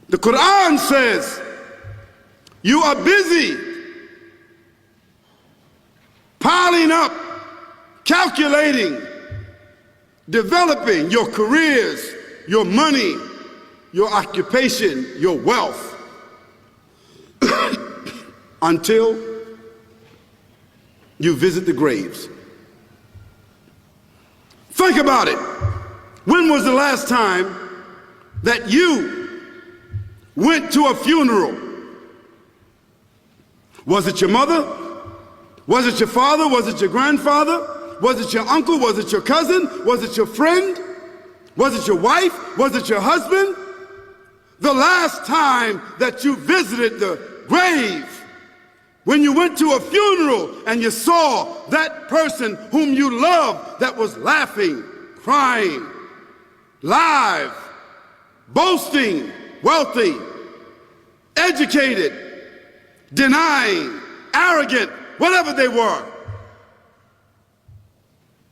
The Quran says you are busy piling up, calculating, developing your careers, your money, your occupation, your wealth, until you visit the graves. Think about it. When was the last time that you went to a funeral? Was it your mother? Was it your father? Was it your grandfather? Was it your uncle? Was it your cousin? Was it your friend? Was it your wife? Was it your husband? The last time that you visited the grave, when you went to a funeral and you saw that person whom you loved that was laughing, crying, live, boasting, wealthy, educated, denying, arrogant, whatever they were.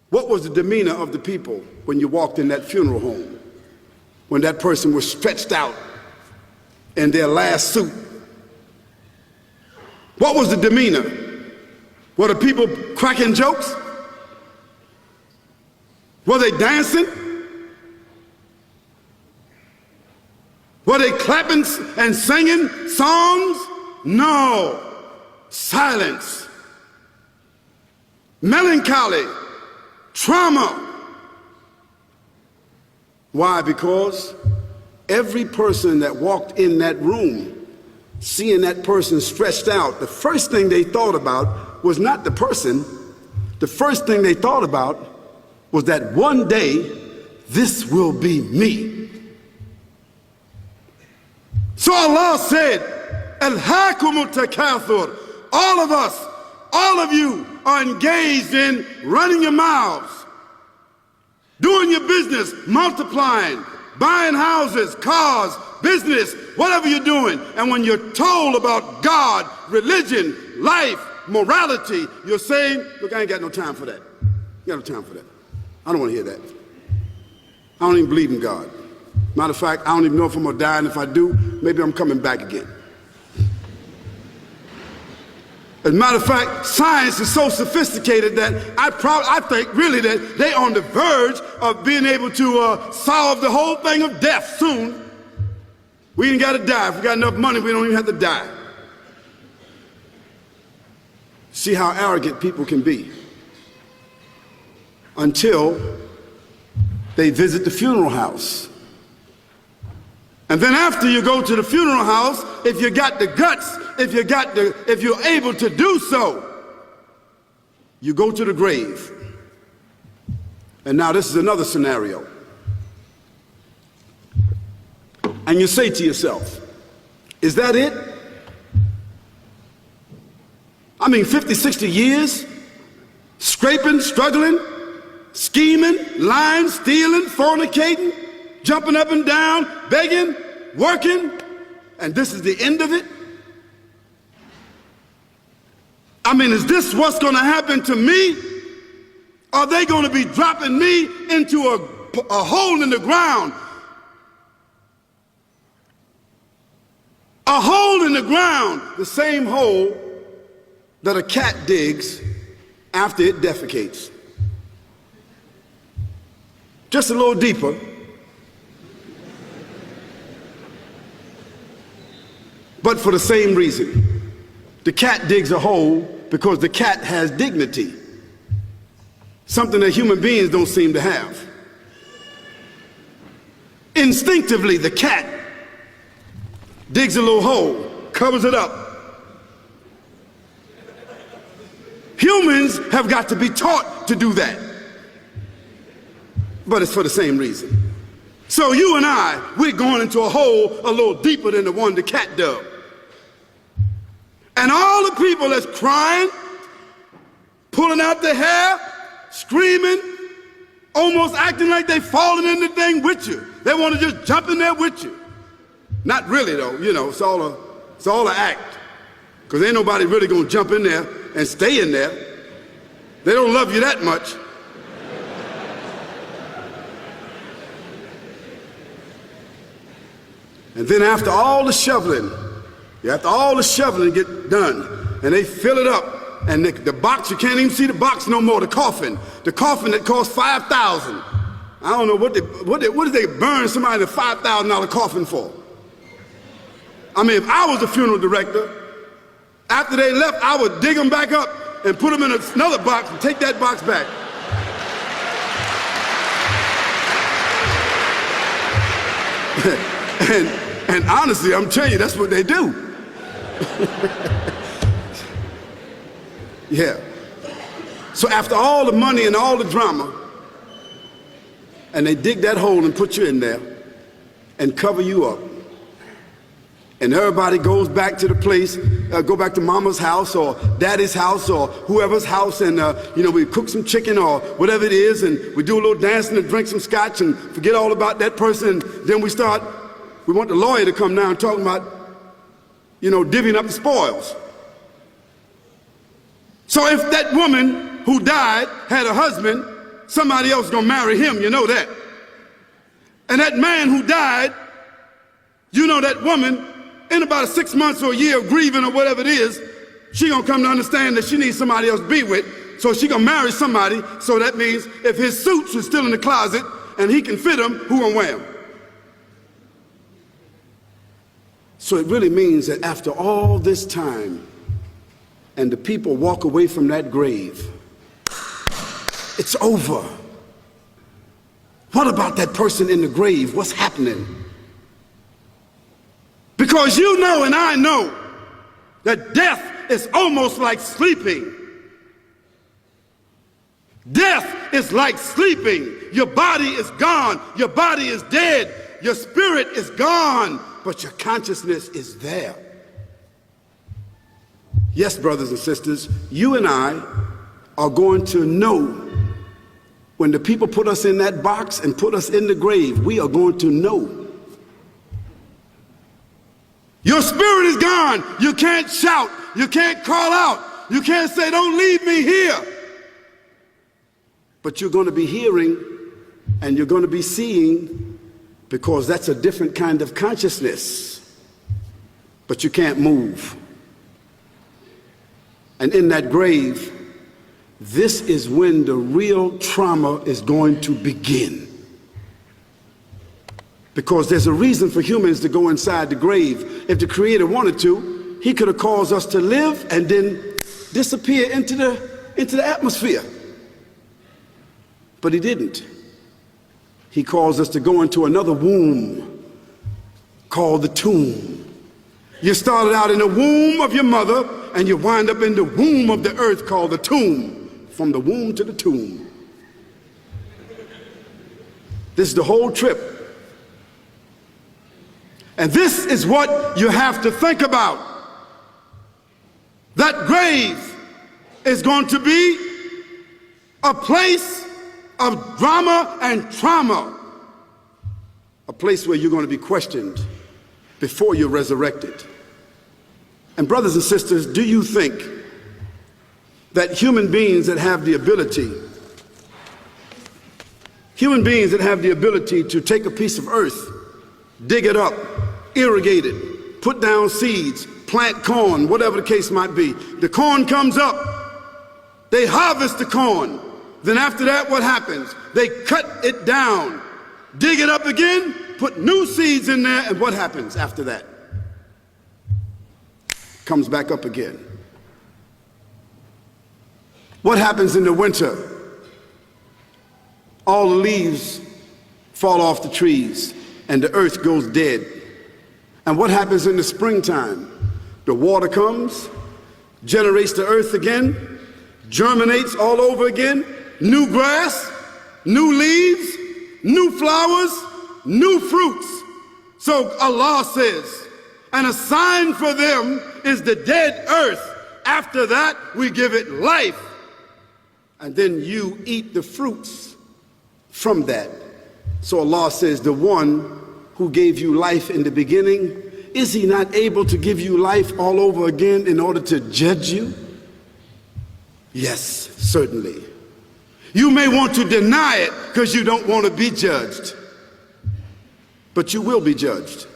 What was the demeanor of the people when you walked in that funeral home? When that person was stretched out in their last suit? What was the demeanor? Were the people cracking jokes? Were they dancing? Were they clapping and singing songs? No. Silence. Melancholy. Trauma. Why? Because every person that walked in that room, seeing that person stretched out, the first thing they thought about was not the person. The first thing they thought about was that one day, this will be me. So Allah said, Alhaakumut takathur. All of us, all of you are engaged in running your mouths, doing your business, multiplying, buying houses, cars, business, whatever you're doing. And when you're told about God, religion, life, morality, you're saying, look, I ain't got no time for that. I got no time for that. I don't want to hear that. I don't even believe in God. Matter of fact, I don't even know if I'm going to die, and if I do, maybe I'm coming back again. As a matter of fact, science is so sophisticated that I think really that they're on the verge of being able to solve the whole thing of death soon. We ain't got to die. If we got enough money, we don't even have to die. See how arrogant people can be until they visit the funeral house. And then after you go to the funeral house, if you got the guts, if you're able to do so, you go to the grave. And now this is another scenario. And you say to yourself, is that it? I mean, 50, 60 years, scraping, struggling, scheming, lying, stealing, fornicating, jumping up and down, begging, working, and this is the end of it? I mean, is this what's going to happen to me? Are they going to be dropping me into a hole in the ground? A hole in the ground, the same hole that a cat digs after it defecates. Just a little deeper. But for the same reason. The cat digs a hole because the cat has dignity. Something that human beings don't seem to have. Instinctively, the cat digs a little hole, covers it up. Humans have got to be taught to do that. But it's for the same reason. So you and I, we're going into a hole a little deeper than the one the cat dug. And all the people that's crying, pulling out their hair, screaming, almost acting like they falling in the thing with you. They want to just jump in there with you. Not really though, you know, it's all an act. Because ain't nobody really gonna jump in there and stay in there. They don't love you that much. And then after all the shoveling get done, and they fill it up, and the box, you can't even see the box no more, the coffin that cost $5,000. I don't know what did they burn somebody in a $5,000 coffin for? I mean, if I was a funeral director, after they left, I would dig them back up and put them in another box and take that box back. and honestly, I'm telling you, that's what they do. Yeah. So after all the money and all the drama, and they dig that hole and put you in there and cover you up, and everybody goes back to the place, go back to mama's house or daddy's house or whoever's house, and we cook some chicken or whatever it is, and we do a little dancing and drink some scotch and forget all about that person, and then we want the lawyer to come now and talk about, divvying up the spoils. So if that woman who died had a husband, somebody else is gonna marry him, you know that. And that man who died, that woman, in about 6 months or a year of grieving or whatever it is, she gonna come to understand that she needs somebody else to be with, so she gonna marry somebody. So that means if his suits are still in the closet and he can fit them, who gonna wear them? So it really means that after all this time, and the people walk away from that grave, it's over. What about that person in the grave? What's happening? Because you know and I know that death is almost like sleeping. Death is like sleeping. Your body is gone. Your body is dead. Your spirit is gone, but your consciousness is there. Yes, brothers and sisters, you and I are going to know when the people put us in that box and put us in the grave. We are going to know. Your spirit is gone. You can't shout. You can't call out. You can't say, "Don't leave me here." But you're going to be hearing and you're going to be seeing, because that's a different kind of consciousness. But you can't move. And in that grave, this is when the real trauma is going to begin. Because there's a reason for humans to go inside the grave. If the Creator wanted to, He could have caused us to live and then disappear into the atmosphere. But He didn't. He caused us to go into another womb called the tomb. You started out in the womb of your mother, and you wind up in the womb of the earth called the tomb. From the womb to the tomb. This is the whole trip. And this is what you have to think about. That grave is going to be a place of drama and trauma. A place where you're going to be questioned before you're resurrected. And brothers and sisters, do you think that human beings that have the ability to take a piece of earth, dig it up, irrigate it, put down seeds, plant corn, whatever the case might be. The corn comes up, they harvest the corn. Then after that, what happens? They cut it down, dig it up again, put new seeds in there, and what happens after that? Comes back up again. What happens in the winter? All the leaves fall off the trees and the earth goes dead. And what happens in the springtime? The water comes, generates the earth again, germinates all over again, new grass, new leaves, new flowers, new fruits. So Allah says, and a sign for them is the dead earth. After that, we give it life. And then you eat the fruits from that. So Allah says, the one who gave you life in the beginning, is He not able to give you life all over again in order to judge you? Yes, certainly. You may want to deny it because you don't want to be judged, but you will be judged.